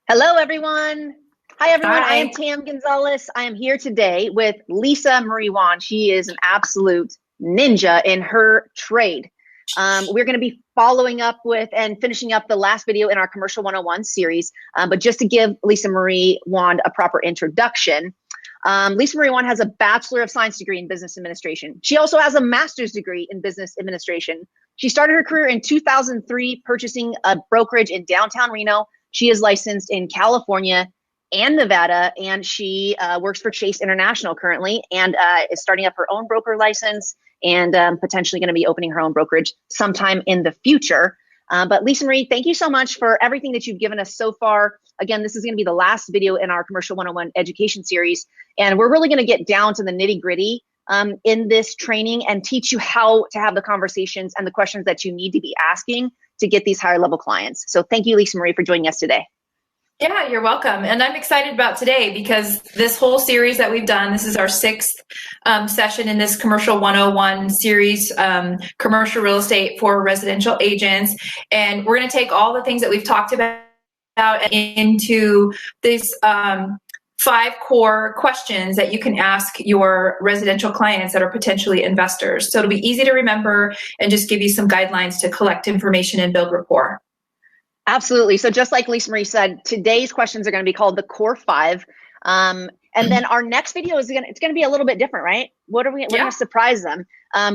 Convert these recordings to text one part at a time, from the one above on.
Hello, everyone. Hi, everyone. I am Hi. Tam Gonzalez. I am here today with Lisa Marie Wan. She is an absolute ninja in her trade. We're going to be following up with and finishing up the last video in our Commercial 101 series. But just to give Lisa Marie Wan a proper introduction, Lisa Marie Wan has a Bachelor of Science degree in Business Administration. She also has a Master's degree in Business Administration. She started her career in 2003 purchasing a brokerage in downtown Reno. She is licensed in California and Nevada, and she works for Chase International currently and is starting up her own broker license and potentially going to be opening her own brokerage sometime in the future. But Lisa Marie, thank you so much for everything that you've given us so far. Again, this is going to be the last video in our Commercial 101 education series, and we're really going to get down to the nitty gritty in this training and teach you how to have the conversations and the questions that you need to be asking to get these higher level clients. So thank you, Lisa Marie, for joining us today. Yeah, you're welcome. And I'm excited about today because this whole series that we've done, this is our sixth session in this Commercial 101 series, commercial real estate for residential agents. And we're going to take all the things that we've talked about into these 5 core questions that you can ask your residential clients that are potentially investors. So it'll be easy to remember and just give you some guidelines to collect information and build rapport. Absolutely. So just like Lisa Marie said, today's questions are going to be called the core 5. And then our next video is going to be a little bit different, right? We're going to surprise them.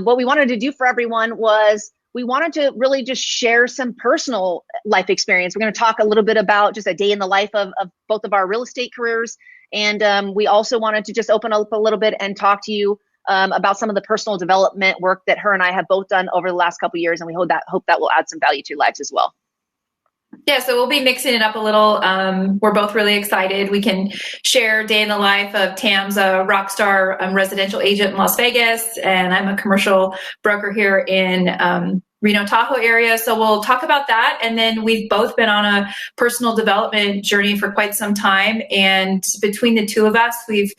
What we wanted to do for everyone was we wanted to really just share some personal life experience. We're going to talk a little bit about just a day in the life of both of our real estate careers. And we also wanted to just open up a little bit and talk to you about some of the personal development work that her and I have both done over the last couple of years. And we hope that will add some value to your lives as well. Yeah, so we'll be mixing it up a little. We're both really excited. We can share day in the life of Tam's a rock star residential agent in Las Vegas, and I'm a commercial broker here in Reno, Tahoe area. So we'll talk about that. And then we've both been on a personal development journey for quite some time. And between the two of us, we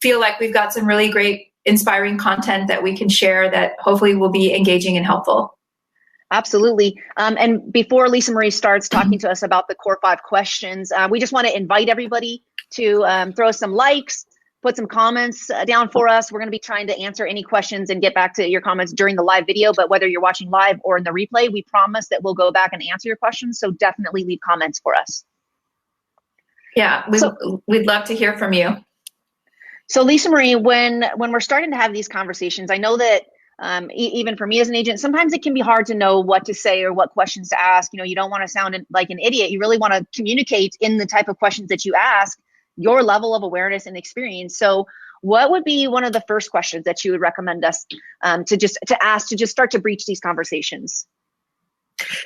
feel like we've got some really great, inspiring content that we can share that hopefully will be engaging and helpful. Absolutely. And before Lisa Marie starts talking to us about the core 5 questions, we just want to invite everybody to throw some likes, put some comments down for us. We're going to be trying to answer any questions and get back to your comments during the live video. But whether you're watching live or in the replay, we promise that we'll go back and answer your questions. So definitely leave comments for us. Yeah, we'd love to hear from you. So Lisa Marie, when we're starting to have these conversations, I know that even for me as an agent, sometimes it can be hard to know what to say or what questions to ask. You don't want to sound like an idiot. You really want to communicate in the type of questions that you ask, your level of awareness and experience. So what would be one of the first questions that you would recommend us to ask to just start to breach these conversations?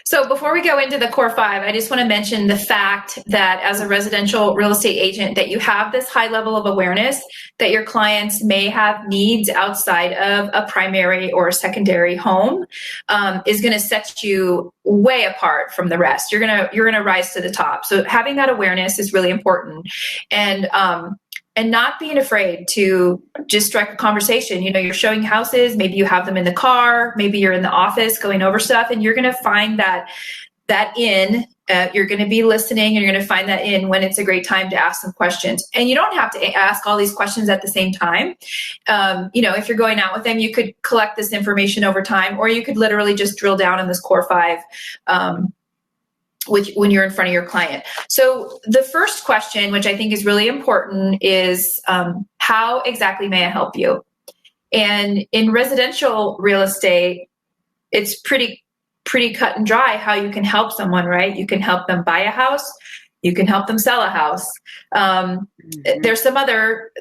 So before we go into the core 5, I just want to mention the fact that as a residential real estate agent, that you have this high level of awareness that your clients may have needs outside of a primary or a secondary home is going to set you way apart from the rest. You're gonna rise to the top. So having that awareness is really important, and not being afraid to just strike a conversation. You're showing houses, maybe you have them in the car, maybe you're in the office going over stuff, and you're going to find that you're going to be listening, and you're going to find that in when it's a great time to ask some questions. And you don't have to ask all these questions at the same time. If you're going out with them, you could collect this information over time, or you could literally just drill down on this core 5 when you're in front of your client. So the first question, which I think is really important, is how exactly may I help you? And in residential real estate, it's pretty cut and dry how you can help someone, right? You can help them buy a house. You can help them sell a house. There's some other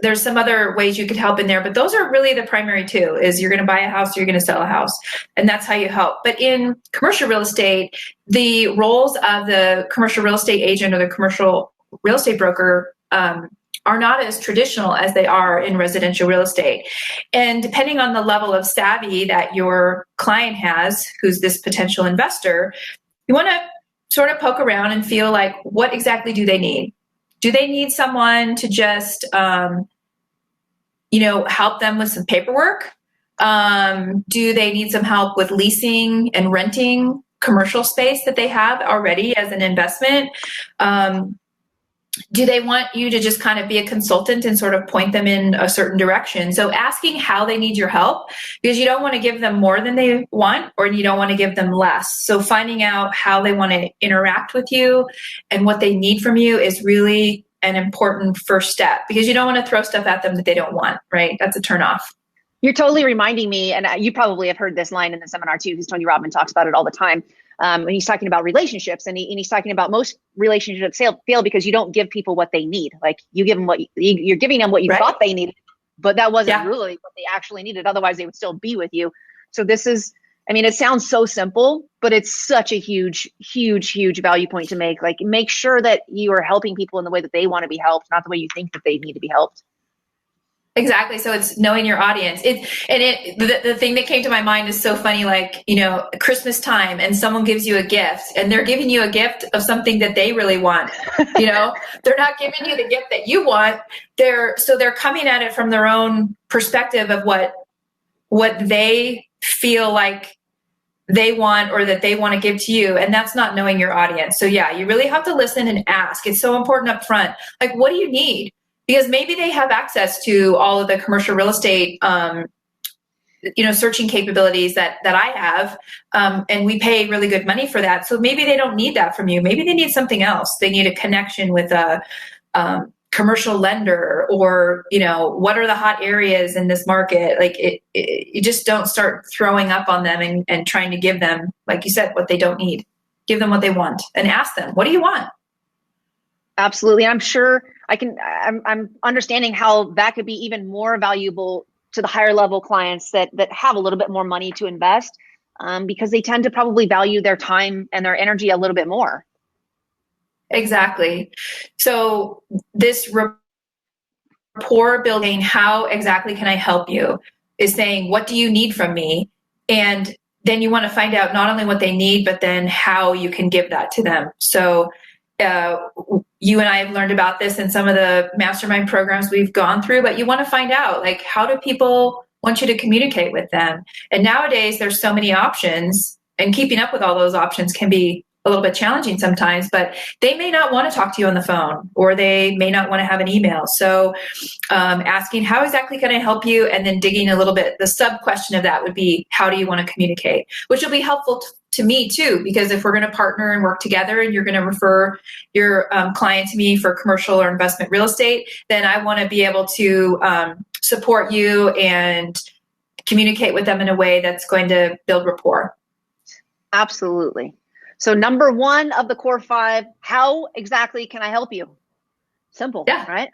ways you could help in there, but those are really the primary 2, is you're going to buy a house, you're going to sell a house, and that's how you help. But in commercial real estate, the roles of the commercial real estate agent or the commercial real estate broker are not as traditional as they are in residential real estate. And depending on the level of savvy that your client has, who's this potential investor, you want to sort of poke around and feel like, what exactly do they need? Do they need someone to just, help them with some paperwork? Do they need some help with leasing and renting commercial space that they have already as an investment? do they want you to just kind of be a consultant and sort of point them in a certain direction? So asking how they need your help, because you don't want to give them more than they want, or you don't want to give them less. So finding out how they want to interact with you and what they need from you is really an important first step, because you don't want to throw stuff at them that they don't want, right? That's a turnoff. You're totally reminding me, and you probably have heard this line in the seminar too, because Tony Robbins talks about it all the time. When he's talking about relationships, and he's talking about most relationships fail because you don't give people what they need. Like you give them you're giving them what you thought they needed, but that wasn't really what they actually needed. Otherwise, they would still be with you. So this is, I mean, it sounds so simple, but it's such a huge, huge, huge value point to make. Like, make sure that you are helping people in the way that they want to be helped, not the way you think that they need to be helped. Exactly. So it's knowing your audience. The thing that came to my mind is so funny, like, Christmas time and someone gives you a gift and they're giving you a gift of something that they really want. They're not giving you the gift that you want. They're coming at it from their own perspective of what they feel like they want or that they want to give to you. And that's not knowing your audience. So yeah, you really have to listen and ask. It's so important up front. Like, what do you need? Because maybe they have access to all of the commercial real estate, searching capabilities that I have, and we pay really good money for that. So maybe they don't need that from you. Maybe they need something else. They need a connection with a commercial lender, or what are the hot areas in this market? Like you just don't start throwing up on them and trying to give them, like you said, what they don't need. Give them what they want and ask them, what do you want? Absolutely. I'm sure I'm understanding how that could be even more valuable to the higher level clients that have a little bit more money to invest, because they tend to probably value their time and their energy a little bit more. Exactly. So this rapport building, how exactly can I help you, is saying, what do you need from me? And then you want to find out not only what they need, but then how you can give that to them. So you and I have learned about this in some of the mastermind programs we've gone through, but you want to find out, like, how do people want you to communicate with them? And nowadays there's so many options, and keeping up with all those options can be a little bit challenging sometimes, but they may not want to talk to you on the phone, or they may not want to have an email. So asking, how exactly can I help you? And then digging a little bit, the sub question of that would be, how do you want to communicate? Which will be helpful to me too, because if we're going to partner and work together and you're going to refer your client to me for commercial or investment real estate, then I want to be able to support you and communicate with them in a way that's going to build rapport. Absolutely. So number one of the core 5, how exactly can I help you? Simple, right?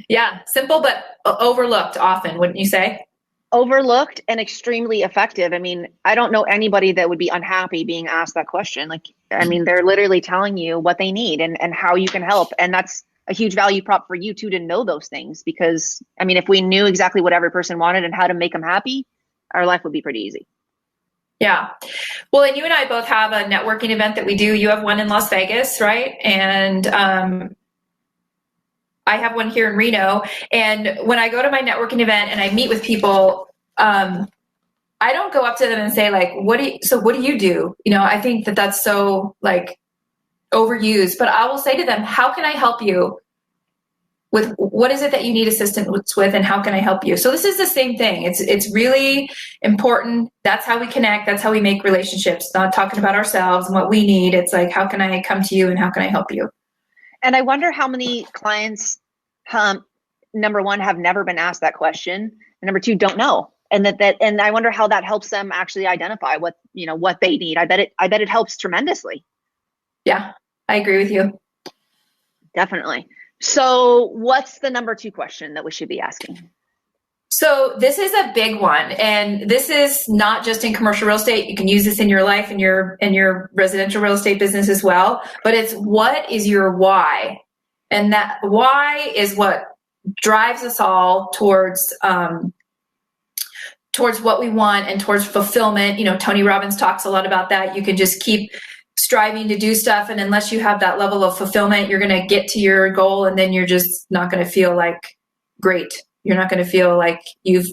Yeah, simple, but overlooked often, wouldn't you say? Overlooked and extremely effective. I mean, I don't know anybody that would be unhappy being asked that question. Like, I mean, they're literally telling you what they need and how you can help. And that's a huge value prop for you too, to know those things, because I mean, if we knew exactly what every person wanted and how to make them happy, our life would be pretty easy. Yeah. Well, and you and I both have a networking event that we do. You have one in Las Vegas, right? And I have one here in Reno. And when I go to my networking event and I meet with people, I don't go up to them and say, like, what do you do? I think that that's so like overused, but I will say to them, how can I help you with, what is it that you need assistance with, and how can I help you? So this is the same thing. It's really important. That's how we connect. That's how we make relationships, not talking about ourselves and what we need. It's like, how can I come to you and how can I help you? And I wonder how many clients, number one, have never been asked that question, and number two, don't know. And and I wonder how that helps them actually identify what they need. I bet it helps tremendously. Yeah, I agree with you. Definitely. So what's the number 2 question that we should be asking? So this is a big one, and this is not just in commercial real estate. You can use this in your life and your residential real estate business as well. But it's, what is your why? And that why is what drives us all towards what we want and towards fulfillment. Tony Robbins talks a lot about that. You can just keep striving to do stuff, and unless you have that level of fulfillment, you're going to get to your goal and then you're just not going to feel like great. You're not going to feel like you've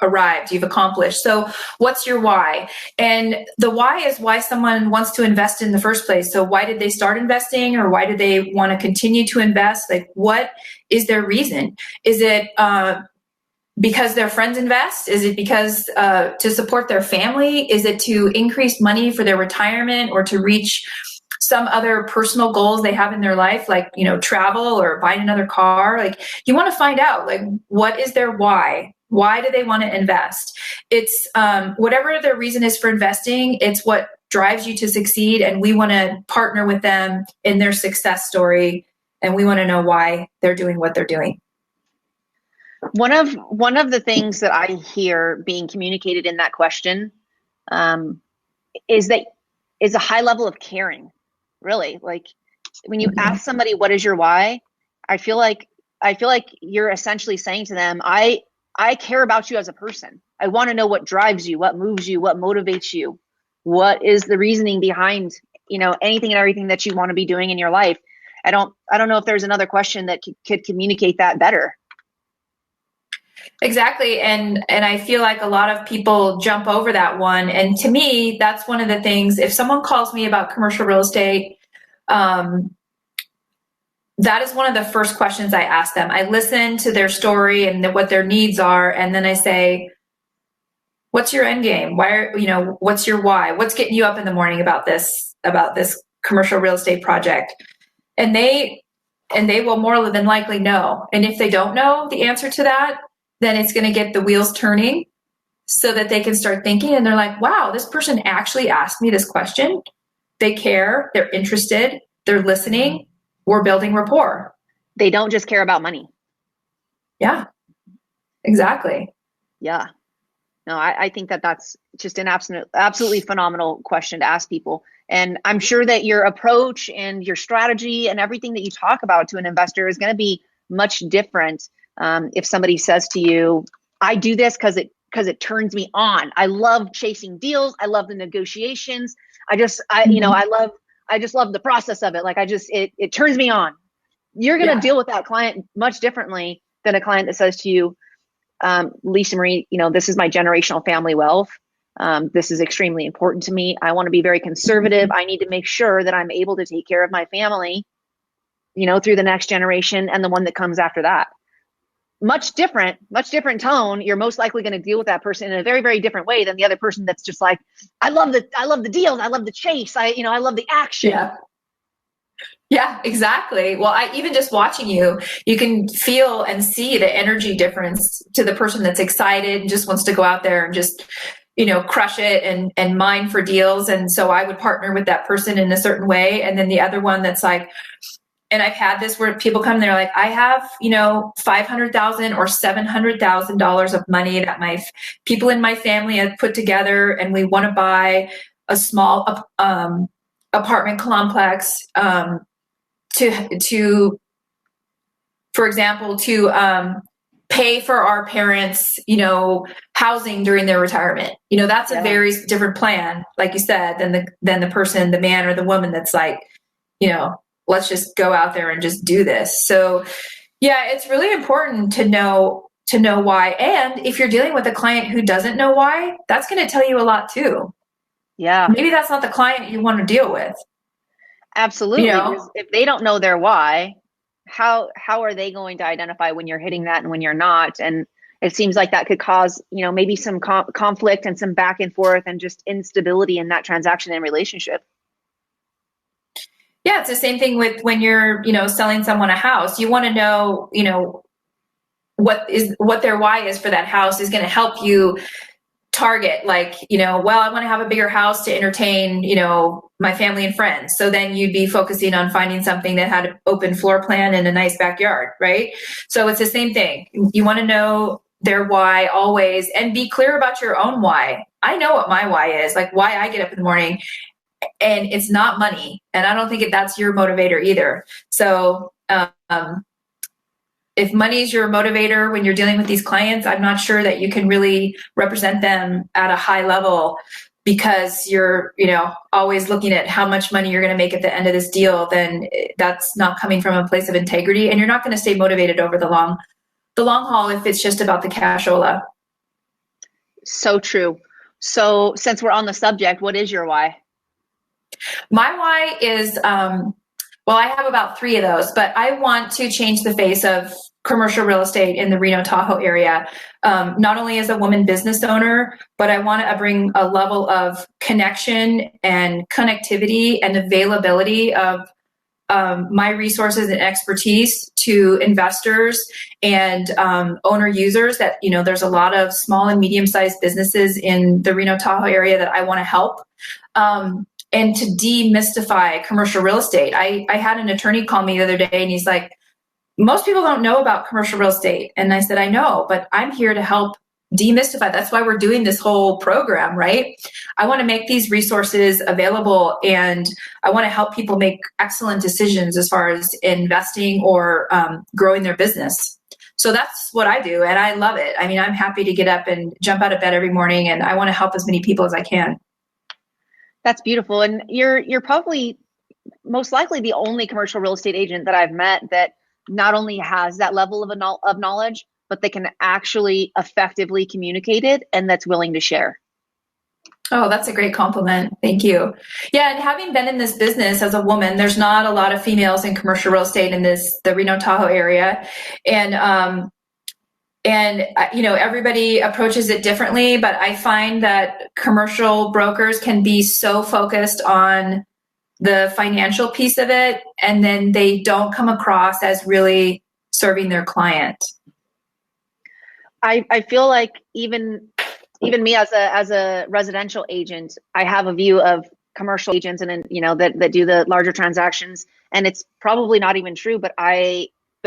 arrived, you've accomplished. So what's your why? And the why is why someone wants to invest in the first place. So why did they start investing, or why do they want to continue to invest? Like, what is their reason? Is it because their friends invest? Is it because to support their family? Is it to increase money for their retirement, or to reach some other personal goals they have in their life, like, travel or buying another car? Like, you want to find out, like, what is their why? Why do they want to invest? It's whatever their reason is for investing, it's what drives you to succeed. And we want to partner with them in their success story. And we want to know why they're doing what they're doing. One of the things that I hear being communicated in that question is a high level of caring. Really, like when you ask somebody, what is your why? I feel like you're essentially saying to them, I care about you as a person. I want to know what drives you, what moves you, what motivates you, what is the reasoning behind, anything and everything that you want to be doing in your life. I don't know if there's another question that could communicate that better. Exactly. And I feel like a lot of people jump over that one. And to me, that's one of the things, if someone calls me about commercial real estate, that is one of the first questions I ask them. I listen to their story and what their needs are. And then I say, what's your end game? What's your why? What's getting you up in the morning about this commercial real estate project? And they will more than likely know. And if they don't know the answer to that, then it's going to get the wheels turning so that they can start thinking. And they're like, wow, this person actually asked me this question. They care. They're interested. They're listening. We're building rapport. They don't just care about money. Yeah, exactly. Yeah. No, I think that's just an absolutely phenomenal question to ask people. And I'm sure that your approach and your strategy and everything that you talk about to an investor is going to be much different. If somebody says to you, I do this because it turns me on. I love chasing deals. I love the negotiations. I just love the process of it. Like it turns me on. You're going to deal with that client much differently than a client that says to you, Lisa Marie, this is my generational family wealth. This is extremely important to me. I want to be very conservative. I need to make sure that I'm able to take care of my family, through the next generation and the one that comes after that. Much different tone. You're most likely going to deal with that person in a very, very different way than the other person that's just like, I love the deals. I love the chase. I love the action. Yeah, exactly. Well, even just watching you can feel and see the energy difference to the person that's excited and just wants to go out there and just, crush it and mine for deals. And so I would partner with that person in a certain way. And then the other one that's like, and I've had this where people come and they're like, I have, $500,000 or $700,000 of money that my people in my family have put together, and we want to buy a small apartment complex to, for example, to pay for our parents, housing during their retirement. That's a very different plan, like you said, than the person, the man or the woman that's like, let's just go out there and just do this. So yeah, it's really important to know why. And if you're dealing with a client who doesn't know why, that's going to tell you a lot too. Yeah. Maybe that's not the client you want to deal with. Absolutely. Because if they don't know their why, how are they going to identify when you're hitting that and when you're not? And it seems like that could cause, maybe some conflict and some back and forth and just instability in that transaction and relationship. Yeah, it's the same thing with when you're, selling someone a house. You want to know, what their why is for that house is going to help you target, like, well, I want to have a bigger house to entertain, my family and friends. So then you'd be focusing on finding something that had an open floor plan and a nice backyard, right? So it's the same thing. You want to know their why always, and be clear about your own why. I know what my why is, like why I get up in the morning. And it's not money. And I don't think that's your motivator either. So if money is your motivator when you're dealing with these clients, I'm not sure that you can really represent them at a high level, because you're, always looking at how much money you're going to make at the end of this deal. Then that's not coming from a place of integrity, and you're not going to stay motivated over the the long haul if it's just about the cashola. So true. So since we're on the subject, what is your why? My why is, well, I have about 3 of those, but I want to change the face of commercial real estate in the Reno Tahoe area, not only as a woman business owner, but I want to bring a level of connection and connectivity and availability of my resources and expertise to investors and owner users. That, you know, there's a lot of small and medium-sized businesses in the Reno Tahoe area that I want to help. And to demystify commercial real estate. I had an attorney call me the other day and he's like, most people don't know about commercial real estate. And I said, I know, but I'm here to help demystify. That's why we're doing this whole program, right? I want to make these resources available and I want to help people make excellent decisions as far as investing or growing their business. So that's what I do. And I love it. I mean, I'm happy to get up and jump out of bed every morning and I want to help as many people as I can. That's beautiful. And you're probably most likely the only commercial real estate agent that I've met that not only has that level of knowledge, but they can actually effectively communicate it and that's willing to share. Oh, that's a great compliment. Thank you. Yeah, and having been in this business as a woman, there's not a lot of females in commercial real estate in the Reno Tahoe area. And you know, everybody approaches it differently, but I find that commercial brokers can be so focused on the financial piece of it, and then they don't come across as really serving their client. I feel like even me as a residential agent, I have a view of commercial agents and then, you know, that do the larger transactions, and it's probably not even true, but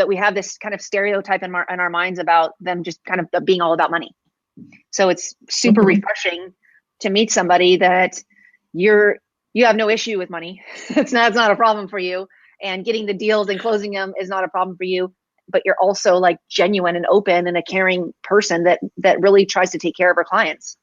we have this kind of stereotype in our minds about them just kind of being all about money. So it's super refreshing to meet somebody that you have no issue with money. It's not a problem for you, and getting the deals and closing them is not a problem for you, but you're also like genuine and open and a caring person that really tries to take care of her clients.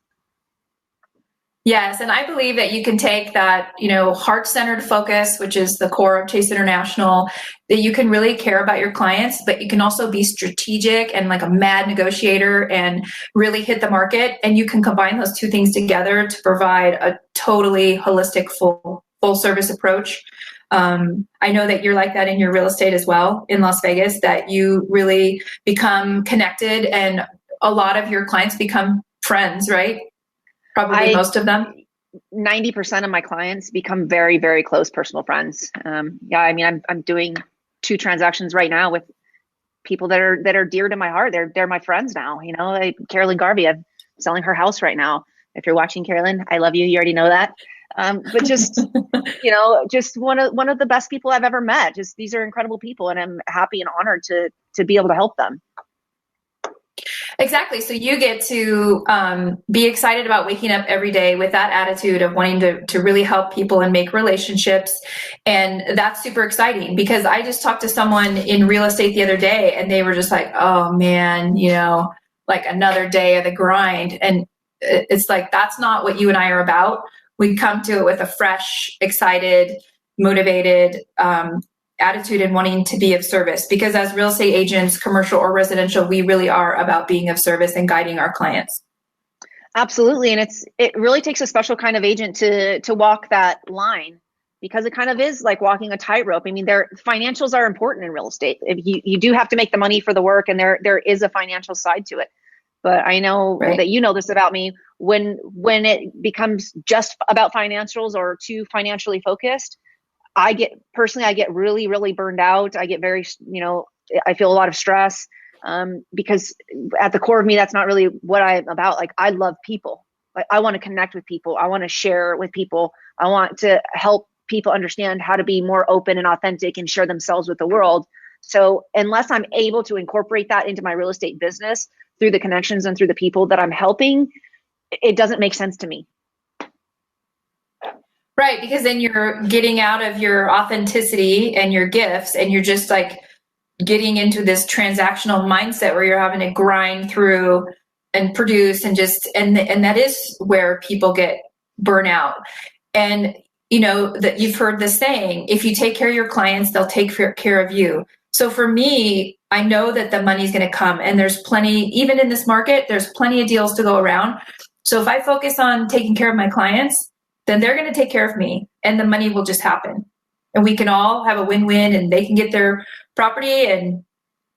Yes, and I believe that you can take that, you know, heart-centered focus, which is the core of Chase International, that you can really care about your clients, but you can also be strategic and like a mad negotiator and really hit the market. And you can combine those 2 things together to provide a totally holistic, full service approach. I know that you're like that in your real estate as well in Las Vegas, that you really become connected and a lot of your clients become friends, right? Probably most of them. 90% of my clients become very, very close personal friends. Yeah, I mean, I'm doing 2 transactions right now with people that are dear to my heart. They're my friends now. You know, Carolyn Garvey, I'm selling her house right now. If you're watching, Carolyn, I love you. You already know that. But just, you know, just one of the best people I've ever met. Just these are incredible people, and I'm happy and honored to be able to help them. Exactly. So you get to be excited about waking up every day with that attitude of wanting to really help people and make relationships. And that's super exciting, because I just talked to someone in real estate the other day and they were just like, oh man, you know, like another day of the grind. And it's like, that's not what you and I are about. We come to it with a fresh, excited, motivated attitude and wanting to be of service, because as real estate agents, commercial or residential, we really are about being of service and guiding our clients. Absolutely. And it really takes a special kind of agent to walk that line, because it kind of is like walking a tightrope. I mean, financials are important in real estate. If you do have to make the money for the work, and there is a financial side to it. But I know that you know this about me, when it becomes just about financials or too financially focused, I get really, really burned out. I get very, you know, I feel a lot of stress because at the core of me, that's not really what I'm about. Like, I love people. Like, I want to connect with people. I want to share with people. I want to help people understand how to be more open and authentic and share themselves with the world. So unless I'm able to incorporate that into my real estate business through the connections and through the people that I'm helping, it doesn't make sense to me. Right, because then you're getting out of your authenticity and your gifts, and you're just like getting into this transactional mindset where you're having to grind through and produce and that is where people get burnout. And you know that you've heard the saying, if you take care of your clients, they'll take care of you. So for me, I know that the money's going to come, and there's plenty, even in this market, there's plenty of deals to go around. So if I focus on taking care of my clients, then they're going to take care of me, and the money will just happen. And we can all have a win-win, and they can get their property and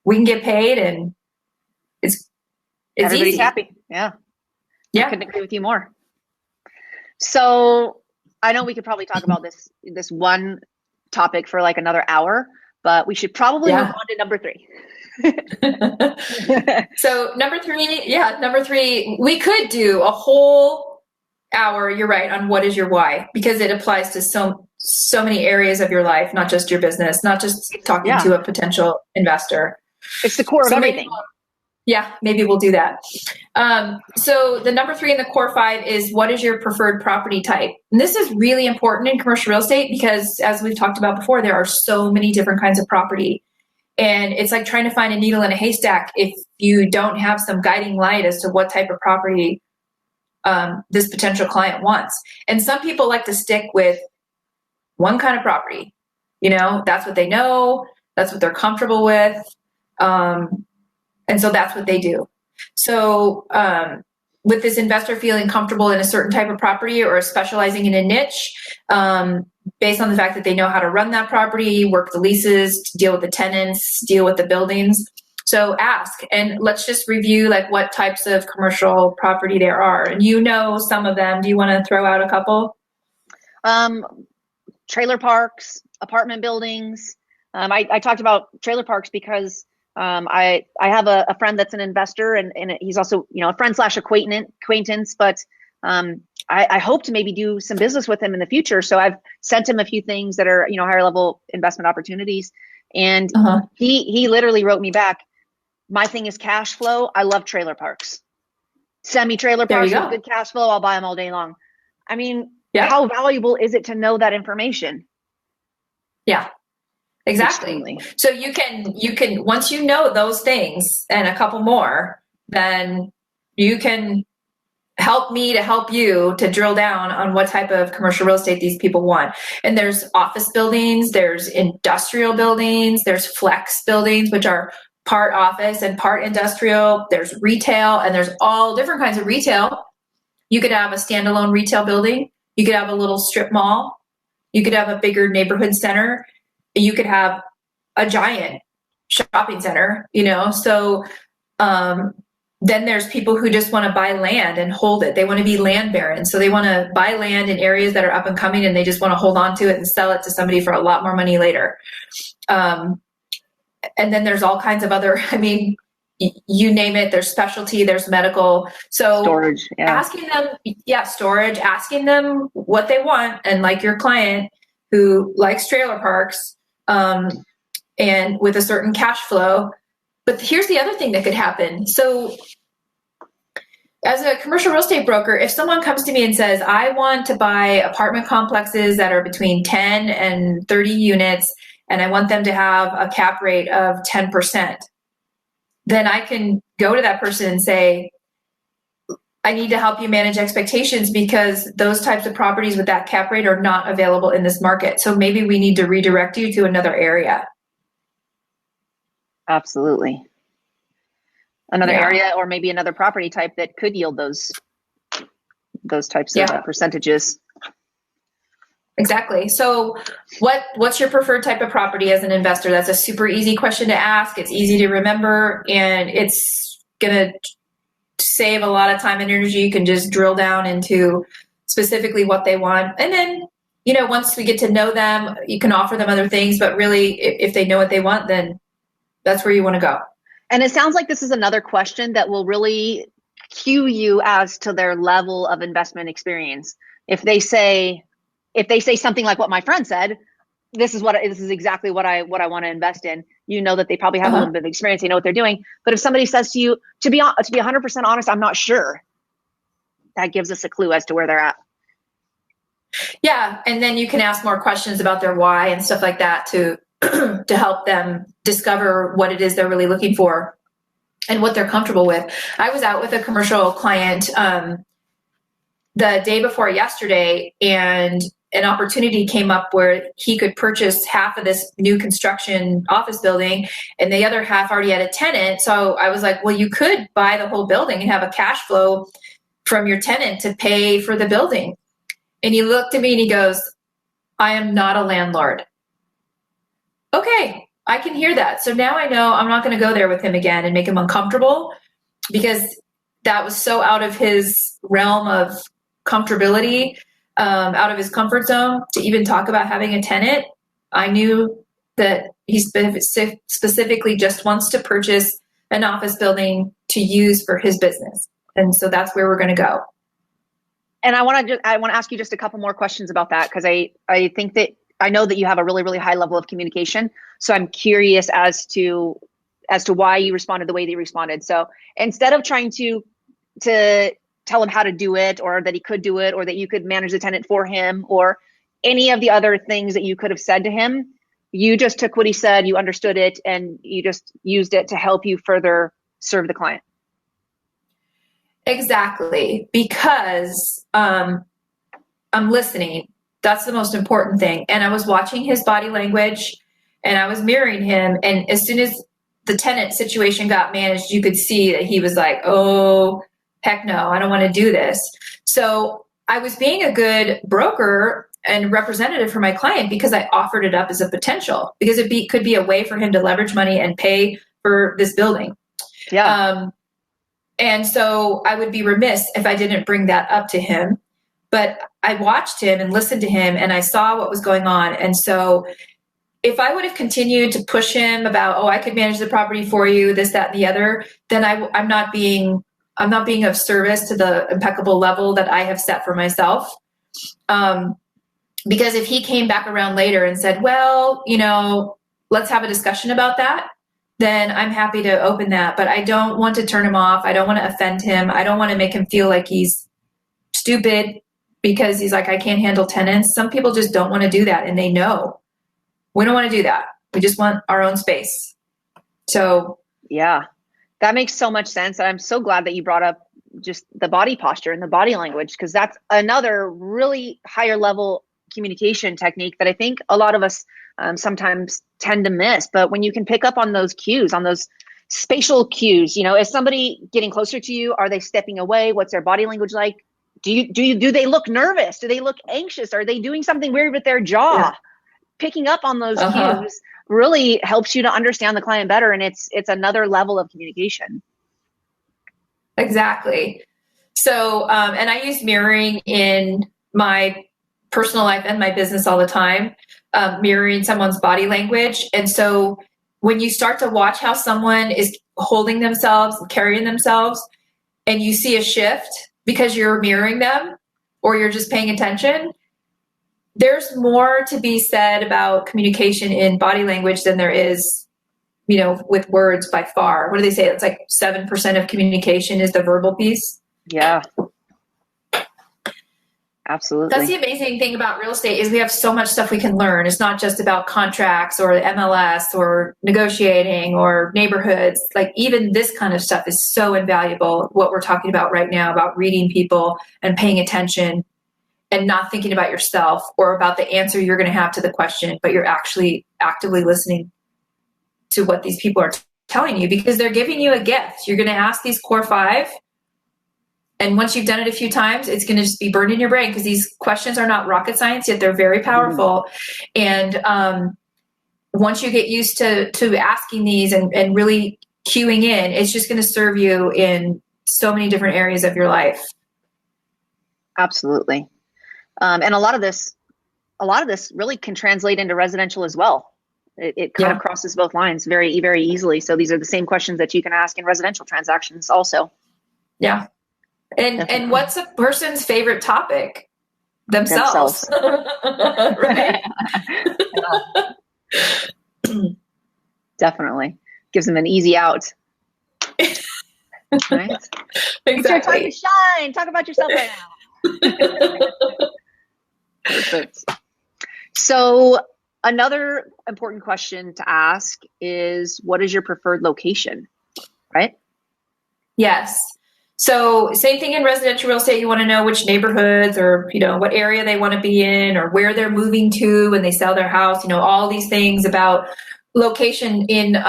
we can get paid, and it's everybody's easy. happy. Yeah. Yeah. I couldn't agree with you more. So I know we could probably talk about this one topic for like another hour, but we should probably move on to number 3. So number three, we could do a whole hour, you're right, on what is your why, because it applies to so many areas of your life, not just your business, not just talking to a potential investor. It's the core of everything. Maybe we'll do that. So the number 3 in the core 5 is, what is your preferred property type? And this is really important in commercial real estate because, as we've talked about before, there are so many different kinds of property. And it's like trying to find a needle in a haystack if you don't have some guiding light as to what type of property this potential client wants. And some people like to stick with one kind of property. You know, that's what they know. That's what they're comfortable with. And so that's what they do. So with this investor feeling comfortable in a certain type of property or specializing in a niche, based on the fact that they know how to run that property, work the leases, deal with the tenants, deal with the buildings. So ask, and let's just review like what types of commercial property there are. And you know some of them. Do you want to throw out a couple? Trailer parks, apartment buildings. I talked about trailer parks because I have a friend that's an investor, and he's also, you know, a friend / acquaintance, but I hope to maybe do some business with him in the future. So I've sent him a few things that are, you know, higher level investment opportunities. And he literally wrote me back, my thing is cash flow. I love trailer parks. Semi-trailer parks with good cash flow. I'll buy them all day long. I mean, how valuable is it to know that information? Yeah. Exactly. Extremely. So you can once you know those things and a couple more, then you can help me to help you to drill down on what type of commercial real estate these people want. And there's office buildings, there's industrial buildings, there's flex buildings, which are part office and part industrial. There's retail, and there's all different kinds of retail. You could have a standalone retail building. You could have a little strip mall. You could have a bigger neighborhood center. You could have a giant shopping center, you know? So then there's people who just want to buy land and hold it. They want to be land barons. So they want to buy land in areas that are up and coming, and they just want to hold on to it and sell it to somebody for a lot more money later. And then there's all kinds of other, I mean, you name it, there's specialty, there's medical. So storage, asking them what they want. And like your client who likes trailer parks, and with a certain cash flow. But here's the other thing that could happen. So as a commercial real estate broker, if someone comes to me and says, I want to buy apartment complexes that are between 10 and 30 units, and I want them to have a cap rate of 10%, then I can go to that person and say, I need to help you manage expectations because those types of properties with that cap rate are not available in this market. So maybe we need to redirect you to another area. Absolutely. Another area, or maybe another property type that could yield those types of percentages. Exactly. So what's your preferred type of property as an investor? That's a super easy question to ask. It's easy to remember, and it's going to save a lot of time and energy. You can just drill down into specifically what they want. And then, you know, once we get to know them, you can offer them other things, but really if they know what they want, then that's where you want to go. And it sounds like this is another question that will really cue you as to their level of investment experience. If they say something like what my friend said, this is exactly what I want to invest in. You know that they probably have a little bit of experience. They know what they're doing. But if somebody says to you, to be 100% honest, I'm not sure, that gives us a clue as to where they're at. Yeah. And then you can ask more questions about their why and stuff like that to help them discover what it is they're really looking for and what they're comfortable with. I was out with a commercial client the day before yesterday, and an opportunity came up where he could purchase half of this new construction office building and the other half already had a tenant. So I was like, well, you could buy the whole building and have a cash flow from your tenant to pay for the building. And he looked at me and he goes, I am not a landlord. Okay, I can hear that. So now I know I'm not going to go there with him again and make him uncomfortable, because that was so out of his realm of comfortability, out of his comfort zone to even talk about having a tenant. I knew that he specifically just wants to purchase an office building to use for his business. And so that's where we're going to go. And I want to ask you just a couple more questions about that, because I think that I know that you have a really, really high level of communication. So I'm curious as to why you responded the way that you responded. So instead of trying to tell him how to do it, or that he could do it, or that you could manage the tenant for him, or any of the other things that you could have said to him, you just took what he said, you understood it, and you just used it to help you further serve the client. Exactly, because I'm listening. That's the most important thing. And I was watching his body language and I was mirroring him. And as soon as the tenant situation got managed, you could see that he was like, oh, heck no, I don't want to do this. So I was being a good broker and representative for my client because I offered it up as a potential, because it could be a way for him to leverage money and pay for this building. Yeah. And so I would be remiss if I didn't bring that up to him. But I watched him and listened to him and I saw what was going on. And so if I would have continued to push him about, oh, I could manage the property for you, this, that, and the other, then I'm not being of service to the impeccable level that I have set for myself. Because if he came back around later and said, well, let's have a discussion about that, then I'm happy to open that. But I don't want to turn him off. I don't want to offend him. I don't want to make him feel like he's stupid because he's like, I can't handle tenants. Some people just don't want to do that. And they know we don't want to do that. We just want our own space. So yeah, that makes so much sense. And I'm so glad that you brought up just the body posture and the body language, because that's another really higher level communication technique that I think a lot of us sometimes tend to miss. But when you can pick up on those cues, on those spatial cues, is somebody getting closer to you? Are they stepping away? What's their body language like? Do they look nervous? Do they look anxious? Are they doing something weird with their jaw? Yeah. Picking up on those cues really helps you to understand the client better. And it's another level of communication. Exactly. So, and I use mirroring in my personal life and my business all the time, mirroring someone's body language. And so when you start to watch how someone is holding themselves and carrying themselves, and you see a shift because you're mirroring them or you're just paying attention, there's more to be said about communication in body language than there is, with words by far. What do they say? It's like 7% of communication is the verbal piece. Yeah. Absolutely. That's the amazing thing about real estate is we have so much stuff we can learn. It's not just about contracts or MLS or negotiating or neighborhoods. Like even this kind of stuff is so invaluable. What we're talking about right now about reading people and paying attention and not thinking about yourself or about the answer you're going to have to the question, but you're actually actively listening to what these people are telling you because they're giving you a gift. You're going to ask these core 5. And once you've done it a few times, it's going to just be burned in your brain because these questions are not rocket science, yet they're very powerful. Mm-hmm. And once you get used to asking these and really cueing in, it's just going to serve you in so many different areas of your life. Absolutely. And a lot of this really can translate into residential as well. It kind of crosses both lines very, very easily. So these are the same questions that you can ask in residential transactions also. Yeah. And what's a person's favorite topic? Themselves. Right? Definitely. Gives them an easy out. Right? Exactly. It's your time to shine. Talk about yourself right now. Perfect. So another important question to ask is, what is your preferred location? Right? Yes. So same thing in residential real estate. You want to know which neighborhoods or, what area they want to be in or where they're moving to when they sell their house, all these things about location. In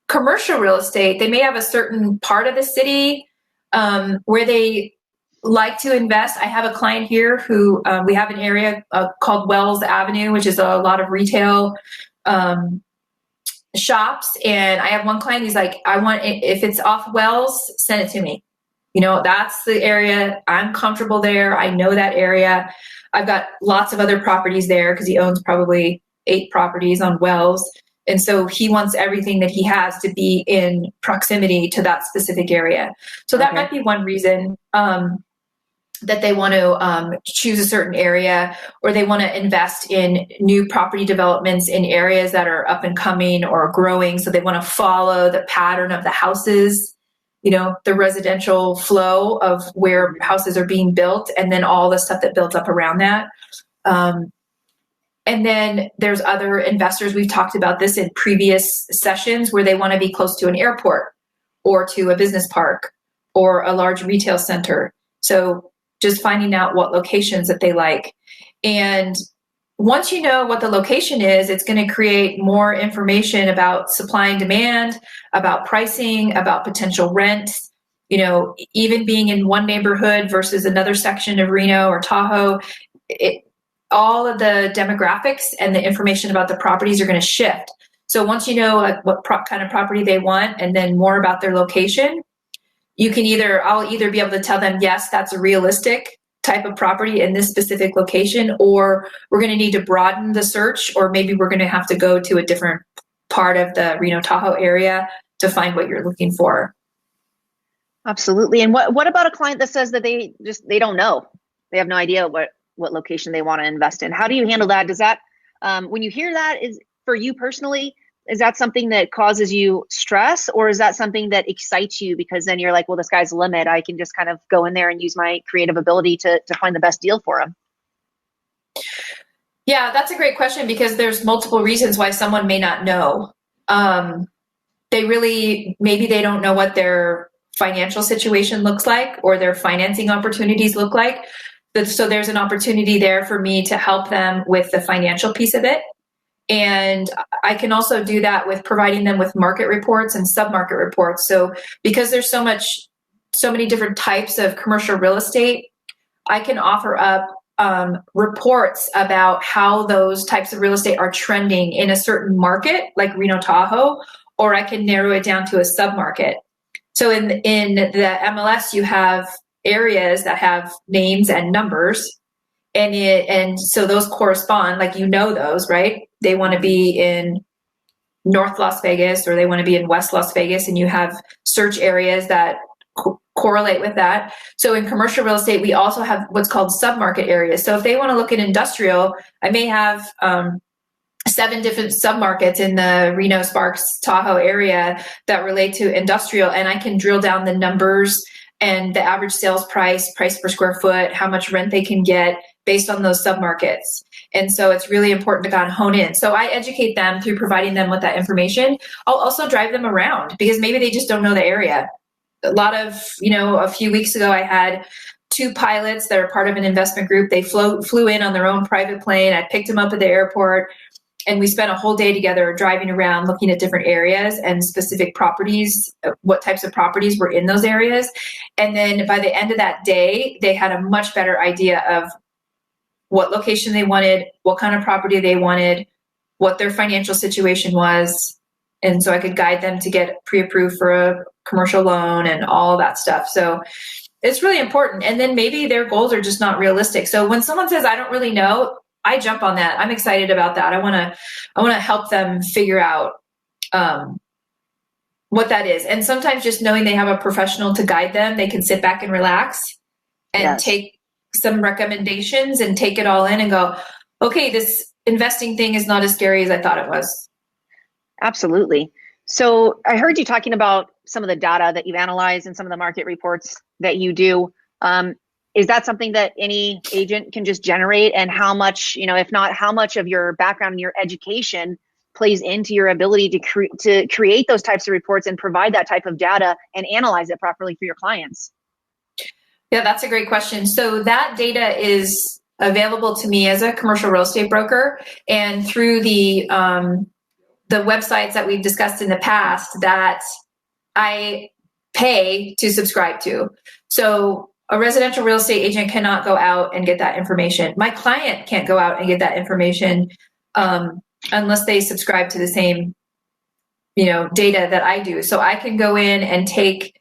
commercial real estate, they may have a certain part of the city where they like to invest. I have a client here who we have an area called Wells Avenue, which is a lot of retail shops. And I have one client, he's like, if it's off Wells, send it to me. That's the area. I'm comfortable there. I know that area. I've got lots of other properties there because he owns probably 8 properties on Wells. And so he wants everything that he has to be in proximity to that specific area. So that might be one reason that they want to choose a certain area, or they want to invest in new property developments in areas that are up and coming or growing. So they want to follow the pattern of the houses, the residential flow of where houses are being built, and then all the stuff that builds up around that. And then there's other investors, we've talked about this in previous sessions, where they want to be close to an airport or to a business park or a large retail center. So just finding out what locations that they like. And once you know what the location is, it's going to create more information about supply and demand, about pricing, about potential rent, even being in one neighborhood versus another section of Reno or Tahoe. All of the demographics and the information about the properties are going to shift. So once you know what kind of property they want, and then more about their location, I'll either be able to tell them, yes, that's a realistic type of property in this specific location, or we're going to need to broaden the search, or maybe we're going to have to go to a different part of the Reno Tahoe area to find what you're looking for. Absolutely. And what about a client that says that they don't know? They have no idea what location they want to invest in. How do you handle that? Does that, when you hear that, is for you personally, is that something that causes you stress, or is that something that excites you because then you're like, well, the sky's the limit. I can just kind of go in there and use my creative ability to find the best deal for them? Yeah, that's a great question, because there's multiple reasons why someone may not know. Maybe they don't know what their financial situation looks like or their financing opportunities look like. So there's an opportunity there for me to help them with the financial piece of it. And I can also do that with providing them with market reports and sub-market reports. So because there's so many different types of commercial real estate, I can offer up reports about how those types of real estate are trending in a certain market, like Reno Tahoe, or I can narrow it down to a sub-market. So in the MLS, you have areas that have names and numbers, and so those correspond, like those, right? They want to be in North Las Vegas, or they want to be in West Las Vegas, and you have search areas that correlate with that. So in commercial real estate, we also have what's called submarket areas. So if they want to look at industrial, I may have 7 different submarkets in the Reno, Sparks, Tahoe area that relate to industrial, and I can drill down the numbers and the average sales price per square foot, how much rent they can get based on those submarkets. And so it's really important to kind of hone in. So I educate them through providing them with that information. I'll also drive them around because maybe they just don't know the area. A lot of, a few weeks ago, I had 2 pilots that are part of an investment group. They flew in on their own private plane. I picked them up at the airport, and we spent a whole day together driving around, looking at different areas and specific properties, what types of properties were in those areas. And then by the end of that day, they had a much better idea of what location they wanted, what kind of property they wanted, what their financial situation was. And so I could guide them to get pre-approved for a commercial loan and all that stuff. So it's really important. And then maybe their goals are just not realistic. So when someone says, I don't really know, I jump on that. I'm excited about that. I want to help them figure out what that is. And sometimes just knowing they have a professional to guide them, they can sit back and relax and take some recommendations and take it all in and go, okay, this investing thing is not as scary as I thought it was. Absolutely. So I heard you talking about some of the data that you've analyzed and some of the market reports that you do. Is that something that any agent can just generate? And how much, if not, how much of your background and your education plays into your ability to create those types of reports and provide that type of data and analyze it properly for your clients? Yeah, that's a great question. So that data is available to me as a commercial real estate broker, and through the websites that we've discussed in the past that I pay to subscribe to. So a residential real estate agent cannot go out and get that information. My client can't go out and get that information unless they subscribe to the same, data that I do. So I can go in and take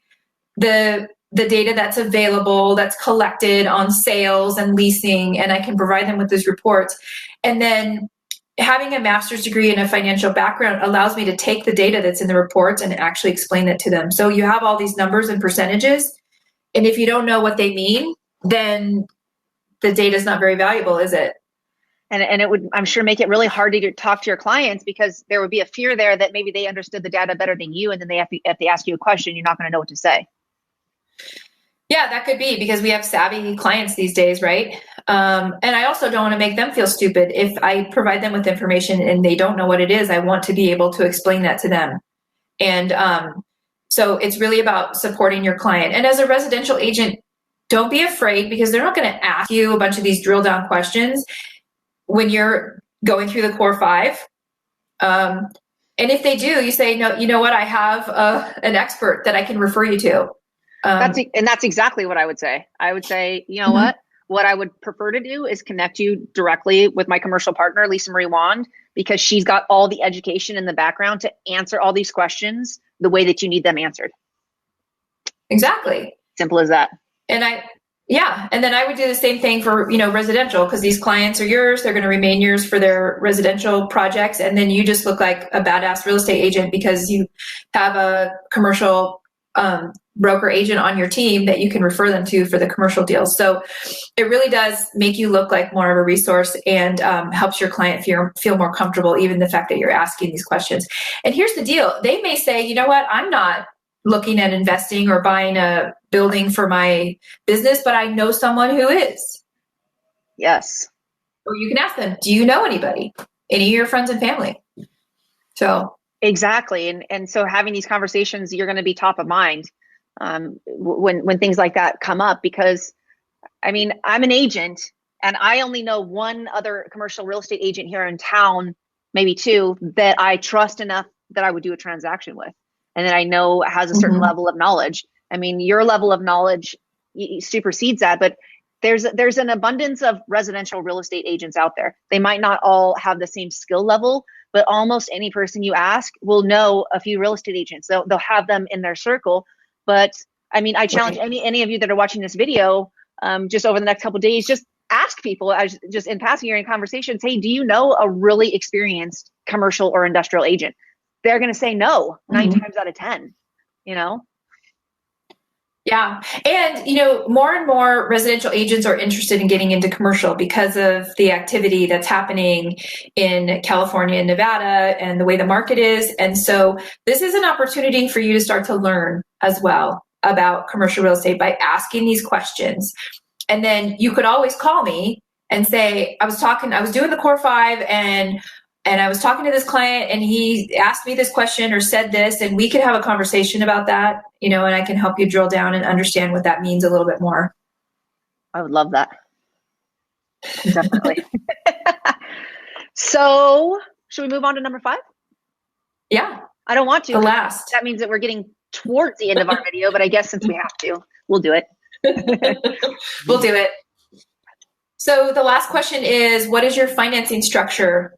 the data that's available, that's collected on sales and leasing, and I can provide them with those reports. And then having a master's degree and a financial background allows me to take the data that's in the reports and actually explain it to them. So you have all these numbers and percentages, and if you don't know what they mean, then the data is not very valuable, is it? And it would, I'm sure, make it really hard to talk to your clients, because there would be a fear there that maybe they understood the data better than you, and then if they ask you a question, you're not going to know what to say. Yeah, that could be, because we have savvy clients these days, right? And I also don't want to make them feel stupid. If I provide them with information and they don't know what it is, I want to be able to explain that to them. And so it's really about supporting your client. And as a residential agent, don't be afraid, because they're not going to ask you a bunch of these drill down questions when you're going through the core five. And if they do, you say, no, you know what? I have an expert that I can refer you to. That's exactly what I would say. I would say, you know what I would prefer to do is connect you directly with my commercial partner, Lisa Marie Wand, because she's got all the education in the background to answer all these questions the way that you need them answered. Exactly. Simple as that. And then I would do the same thing for, residential, because these clients are yours. They're going to remain yours for their residential projects. And then you just look like a badass real estate agent because you have a commercial broker agent on your team that you can refer them to for the commercial deals. So it really does make you look like more of a resource, and helps your client feel more comfortable, even the fact that you're asking these questions. And here's the deal. They may say, you know what, I'm not looking at investing or buying a building for my business, but I know someone who is. Yes. Or you can ask them, do you know anybody? Any of your friends and family? So exactly. And so having these conversations, you're going to be top of mind when things like that come up, because I mean, I'm an agent and I only know one other commercial real estate agent here in town, maybe two, that I trust enough that I would do a transaction with, and that I know has a certain level of knowledge. I mean, your level of knowledge supersedes that, but there's an abundance of residential real estate agents out there. They might not all have the same skill level, but almost any person you ask will know a few real estate agents. They'll have them in their circle. But I mean, I challenge any of you that are watching this video, just over the next couple of days, just ask people, just in passing here in conversations, hey, do you know a really experienced commercial or industrial agent? They're going to say no 9 times out of 10, Yeah. And, more and more residential agents are interested in getting into commercial because of the activity that's happening in California and Nevada and the way the market is. And so this is an opportunity for you to start to learn as well about commercial real estate by asking these questions. And then you could always call me and say, I was doing the core five and I was talking to this client and he asked me this question or said this, and we could have a conversation about that, and I can help you drill down and understand what that means a little bit more. I would love that. Definitely. So should we move on to number 5? Yeah. I don't want to. The last. That means that we're getting towards the end of our video, but I guess since we have to, we'll do it. We'll do it. So the last question is, what is your financing structure?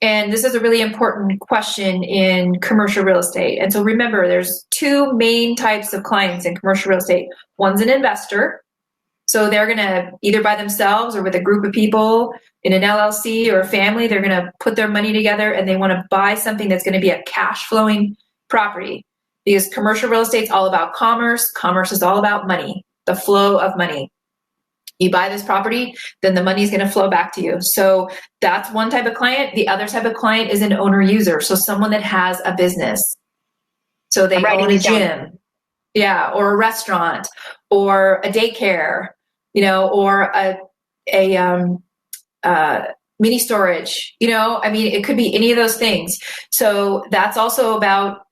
And this is a really important question in commercial real estate. And so remember, there's 2 main types of clients in commercial real estate. One's an investor. So they're going to either by themselves or with a group of people in an LLC or a family, they're going to put their money together and they want to buy something that's going to be a cash flowing property, because commercial real estate is all about commerce. Commerce is all about money, the flow of money. You buy this property, then the money is going to flow back to you. So that's one type of client. The other type of client is an owner user. So someone that has a business. So they own a gym, or a restaurant, or a daycare, or a mini storage, it could be any of those things. So that's also about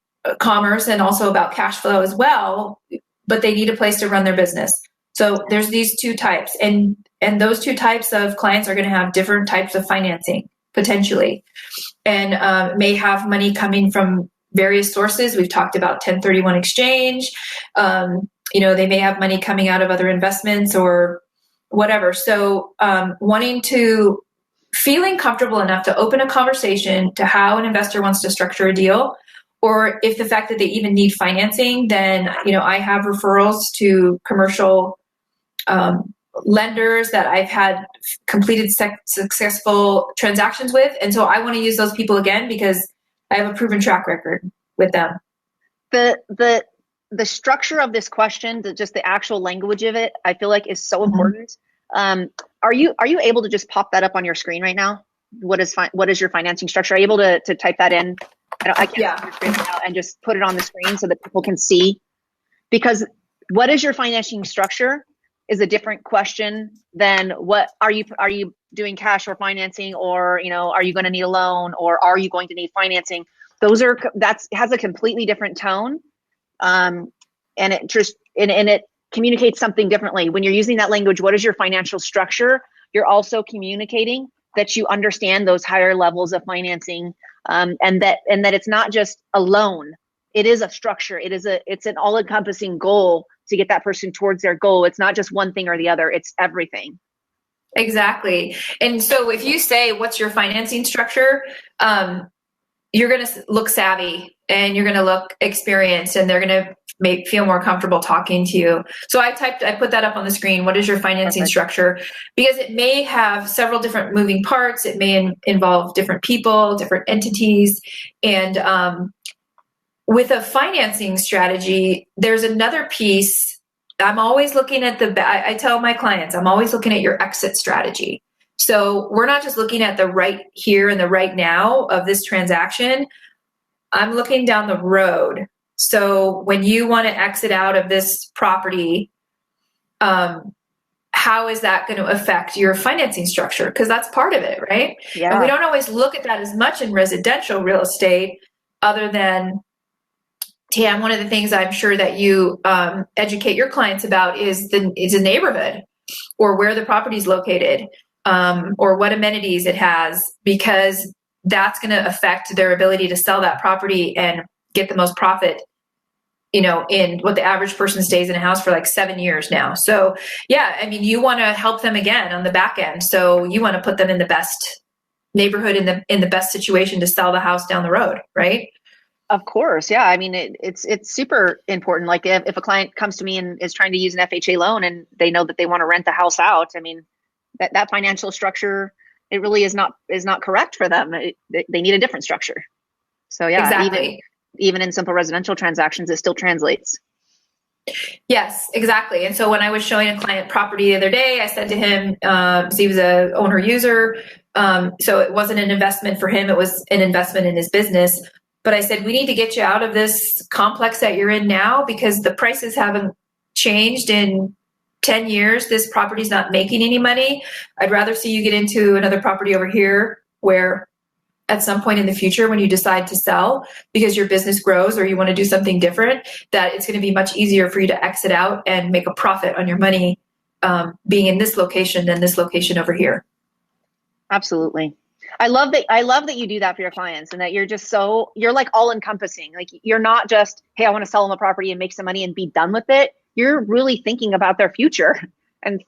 commerce and also about cash flow as well, but they need a place to run their business. So there's these two types, and those two types of clients are going to have different types of financing potentially, and may have money coming from various sources. We've talked about 1031 exchange. They may have money coming out of other investments or whatever. So feeling comfortable enough to open a conversation to how an investor wants to structure a deal, or if the fact that they even need financing, then, I have referrals to commercial lenders that I've had completed successful transactions with. And so I want to use those people again because I have a proven track record with them. The structure of this question, just the actual language of it, I feel like is so important. Are you able to just pop that up on your screen right now? What is your financing structure? Are you able to type that in? I can't see your screen right now, and just put it on the screen so that people can see. Because what is your financing structure is a different question than what are you doing, cash or financing, or are you going to need a loan, or are you going to need financing? That has a completely different tone, and it communicates something differently. When you're using that language, what is your financial structure? You're also communicating that you understand those higher levels of financing, and that it's not just a loan. It is a structure. It's an all-encompassing goal to get that person towards their goal. It's not just one thing or the other. It's everything. Exactly. And so if you say, what's your financing structure? You're going to look savvy and you're going to look experienced, and they're going to feel more comfortable talking to you. So I put that up on the screen. What is your financing structure? Because it may have several different moving parts. It may involve different people, different entities. And with a financing strategy, there's another piece. I'm always looking at I tell my clients, I'm always looking at your exit strategy. So we're not just looking at the right here and the right now of this transaction. I'm looking down the road. So when you want to exit out of this property, how is that going to affect your financing structure? Because that's part of it, right? Yeah. And we don't always look at that as much in residential real estate, other than, Tam, one of the things I'm sure that you educate your clients about is the neighborhood, or where the property is located, or what amenities it has, because that's going to affect their ability to sell that property and get the most profit, in what the average person stays in a house for like 7 years now. So yeah, I mean, you want to help them again on the back end. So you want to put them in the best neighborhood, in the best situation to sell the house down the road, right? Of course. Yeah. I mean, it's super important. Like if a client comes to me and is trying to use an FHA loan and they know that they want to rent the house out, I mean, that financial structure, it really is not correct for them. They need a different structure. So yeah, exactly. Even in simple residential transactions, it still translates. Yes, exactly. And so when I was showing a client property the other day, I said to him, so he was a owner user. So it wasn't an investment for him. It was an investment in his business. But I said, we need to get you out of this complex that you're in now, because the prices haven't changed in 10 years. This property's not making any money. I'd rather see you get into another property over here, where at some point in the future, when you decide to sell because your business grows or you want to do something different, that it's going to be much easier for you to exit out and make a profit on your money, being in this location than this location over here. Absolutely. I love that you do that for your clients, and that you're like all encompassing. Like you're not just, hey, I want to sell them a property and make some money and be done with it. You're really thinking about their future and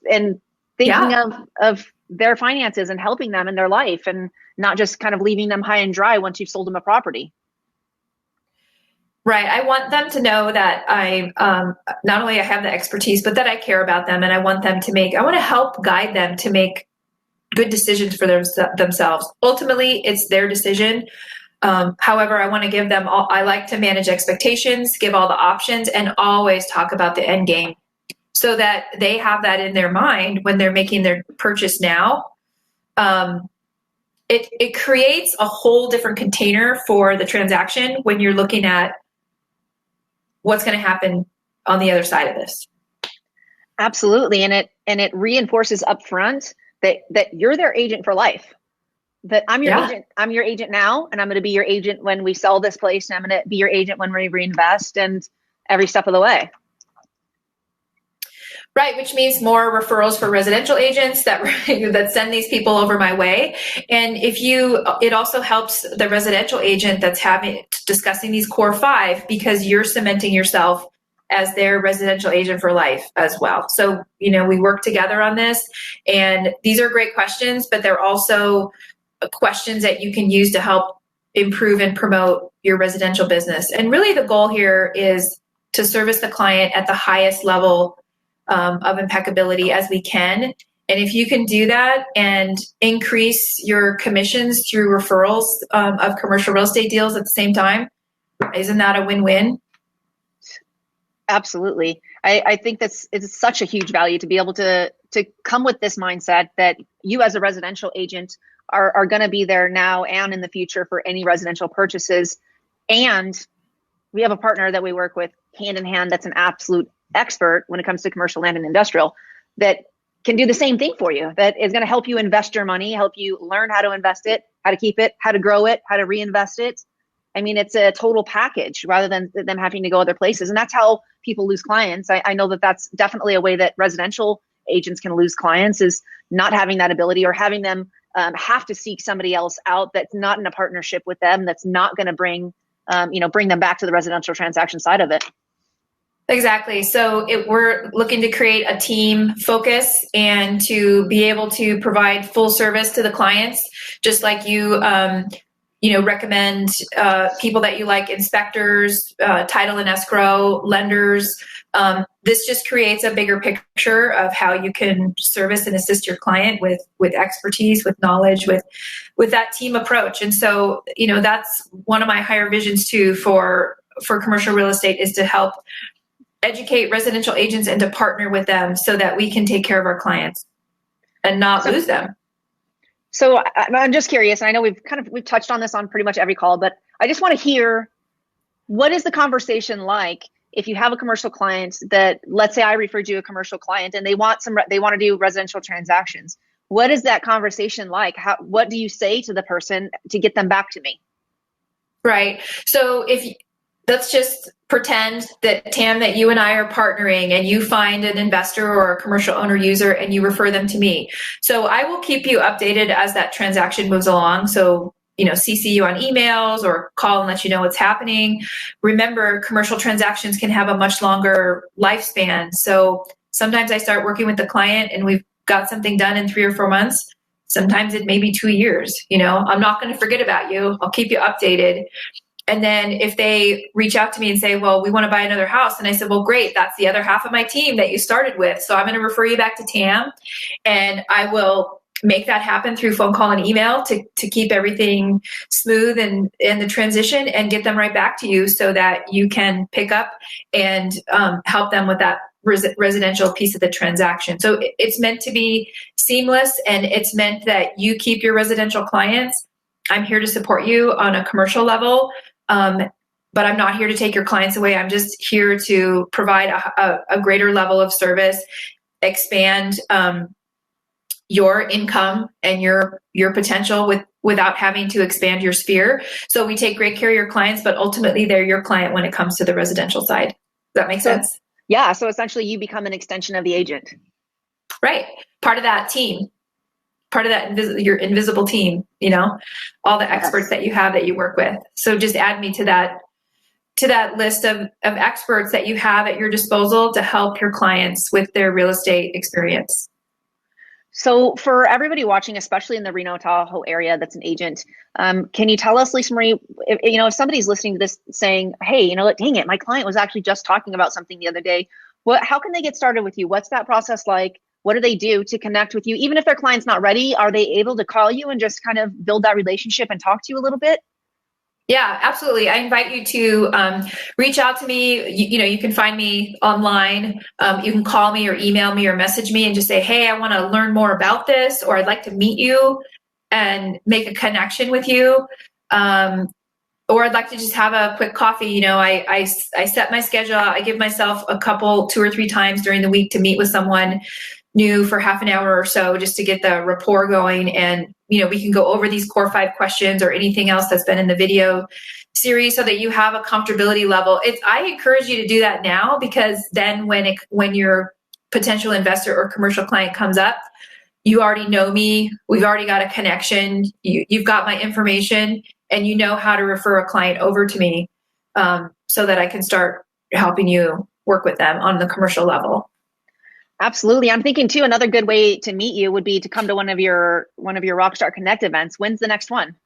thinking of their finances and helping them in their life, and not just kind of leaving them high and dry once you've sold them a property. Right. I want them to know that I not only I have the expertise, but that I care about them, and I want to help guide them to make good decisions for themselves. Ultimately, it's their decision. However, I want to give them I like to manage expectations, give all the options, and always talk about the end game, so that they have that in their mind when they're making their purchase now. It creates a whole different container for the transaction when you're looking at what's going to happen on the other side of this. Absolutely. And it reinforces upfront that you're their agent for life, that I'm your agent. I'm your agent now, and I'm going to be your agent when we sell this place, and I'm going to be your agent when we reinvest, and every step of the way. Right, which means more referrals for residential agents that that send these people over my way. And it also helps the residential agent that's discussing these core 5, because you're cementing yourself as their residential agent for life as well. So, we work together on this, and these are great questions, but they're also questions that you can use to help improve and promote your residential business. And really the goal here is to service the client at the highest level of impeccability as we can. And if you can do that and increase your commissions through referrals of commercial real estate deals at the same time, isn't that a win-win? Absolutely. I think it's such a huge value to be able to come with this mindset that you as a residential agent are going to be there now and in the future for any residential purchases. And we have a partner that we work with hand in hand that's an absolute expert when it comes to commercial land and industrial that can do the same thing for you, that is going to help you invest your money, help you learn how to invest it, how to keep it, how to grow it, how to reinvest it. I mean, it's a total package rather than them having to go other places. And that's how people lose clients. I know that that's definitely a way that residential agents can lose clients, is not having that ability, or having them have to seek somebody else out that's not in a partnership with them, that's not going to bring them back to the residential transaction side of it. Exactly. So we're looking to create a team focus and to be able to provide full service to the clients, just like you recommend people that you like, inspectors, title and escrow, lenders. This just creates a bigger picture of how you can service and assist your client with expertise, with knowledge, with that team approach. And so, that's one of my higher visions too for commercial real estate, is to help educate residential agents and to partner with them so that we can take care of our clients and not lose them. So I'm just curious, and I know we've touched on this on pretty much every call, but I just want to hear, what is the conversation like if you have a commercial client that, let's say I referred you a commercial client and they want to do residential transactions. What is that conversation like? What do you say to the person to get them back to me? Right. So let's just pretend that, Tam, that you and I are partnering and you find an investor or a commercial owner user and you refer them to me. So I will keep you updated as that transaction moves along. So, CC you on emails or call and let you know what's happening. Remember, commercial transactions can have a much longer lifespan. So sometimes I start working with the client and we've got something done in 3 or 4 months. Sometimes it may be 2 years. I'm not going to forget about you. I'll keep you updated. And then if they reach out to me and say, well, we want to buy another house. And I said, well, great. That's the other half of my team that you started with. So I'm going to refer you back to Tam, and I will make that happen through phone call and email to keep everything smooth and the transition, and get them right back to you so that you can pick up and help them with that residential piece of the transaction. So it's meant to be seamless, and it's meant that you keep your residential clients. I'm here to support you on a commercial level. But I'm not here to take your clients away. I'm just here to provide a greater level of service, expand your income and your potential without having to expand your sphere. So we take great care of your clients, but ultimately they're your client when it comes to the residential side. Does that make sense? Yeah. So essentially you become an extension of the agent. Right. Part of that team. Part of that your invisible team, all the experts that you have that you work with. So just add me to that list of experts that you have at your disposal to help your clients with their real estate experience. So for everybody watching, especially in the Reno Tahoe area that's an agent, can you tell us, Lisa Marie, if somebody's listening to this saying, hey, dang it, my client was actually just talking about something the other day. How can they get started with you? What's that process like? What do they do to connect with you? Even if their client's not ready, are they able to call you and just kind of build that relationship and talk to you a little bit? Yeah, absolutely. I invite you to reach out to me. You can find me online. You can call me or email me or message me and just say, hey, I want to learn more about this, or I'd like to meet you and make a connection with you. Or I'd like to just have a quick coffee. I set my schedule. I give myself 2 or 3 times during the week to meet with someone new for half an hour or so, just to get the rapport going. And, we can go over these core 5 questions or anything else that's been in the video series so that you have a comfortability level. I encourage you to do that now, because then when you're potential investor or commercial client comes up, you already know me. We've already got a connection. You've got my information, and you know how to refer a client over to me, so that I can start helping you work with them on the commercial level. Absolutely. I'm thinking too, another good way to meet you would be to come to one of your Rockstar Connect events. When's the next one?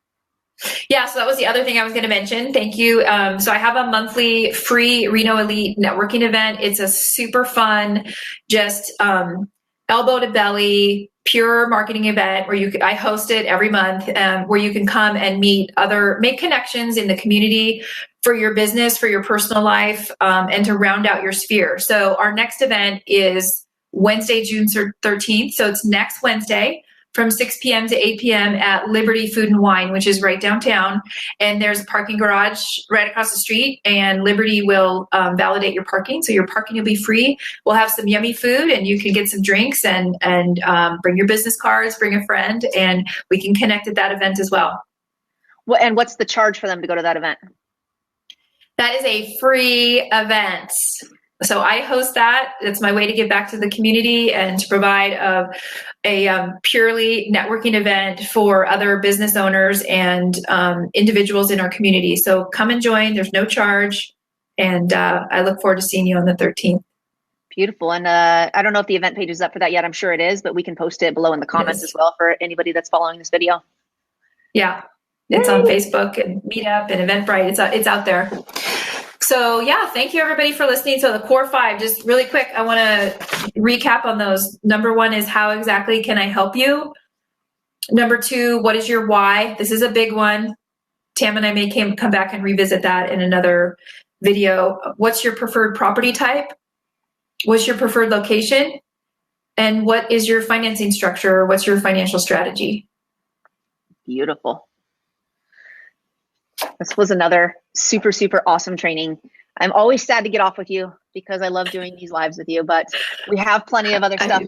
Yeah, so that was the other thing I was going to mention. Thank you. So I have a monthly free Reno Elite networking event. It's a super fun, just elbow to belly, pure marketing event where I host it every month, where you can come and make connections in the community for your business, for your personal life, and to round out your sphere. So our next event is Wednesday, June 13th. So it's next Wednesday from 6 p.m. to 8 p.m. at Liberty Food and Wine, which is right downtown. And there's a parking garage right across the street, and Liberty will validate your parking. So your parking will be free. We'll have some yummy food, and you can get some drinks and bring your business cards, bring a friend, and we can connect at that event as well. Well, and what's the charge for them to go to that event? That is a free event. So I host that. It's my way to give back to the community and to provide a purely networking event for other business owners and individuals in our community. So come and join. There's no charge. And I look forward to seeing you on the 13th. Beautiful. And I don't know if the event page is up for that yet. I'm sure it is, but we can post it below in the comments as well for anybody that's following this video. Yeah, it's on Facebook and Meetup and Eventbrite. It's out there. So yeah, thank you everybody for listening. So the core 5, just really quick, I want to recap on those. Number 1 is, how exactly can I help you? Number 2, what is your why? This is a big one. Tam and I may come back and revisit that in another video. What's your preferred property type? What's your preferred location? And what is your financing structure? What's your financial strategy? Beautiful. This was another super, super awesome training. I'm always sad to get off with you because I love doing these lives with you, but we have plenty of other stuff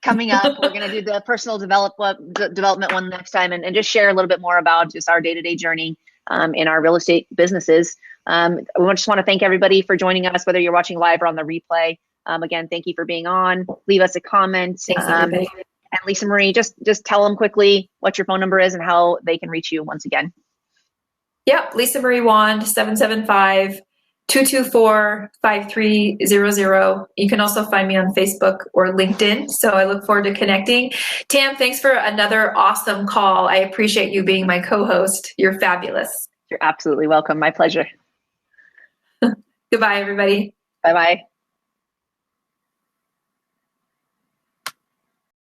coming up. We're going to do the personal development one next time, and just share a little bit more about just our day-to-day journey in our real estate businesses. We just want to thank everybody for joining us, whether you're watching live or on the replay. Again, thank you for being on. Leave us a comment. Thanks, everybody. And Lisa Marie, just tell them quickly what your phone number is and how they can reach you once again. Yep, Lisa Marie Wand, 775-224-5300. You can also find me on Facebook or LinkedIn. So I look forward to connecting. Tam, thanks for another awesome call. I appreciate you being my co-host. You're fabulous. You're absolutely welcome. My pleasure. Goodbye, everybody. Bye-bye.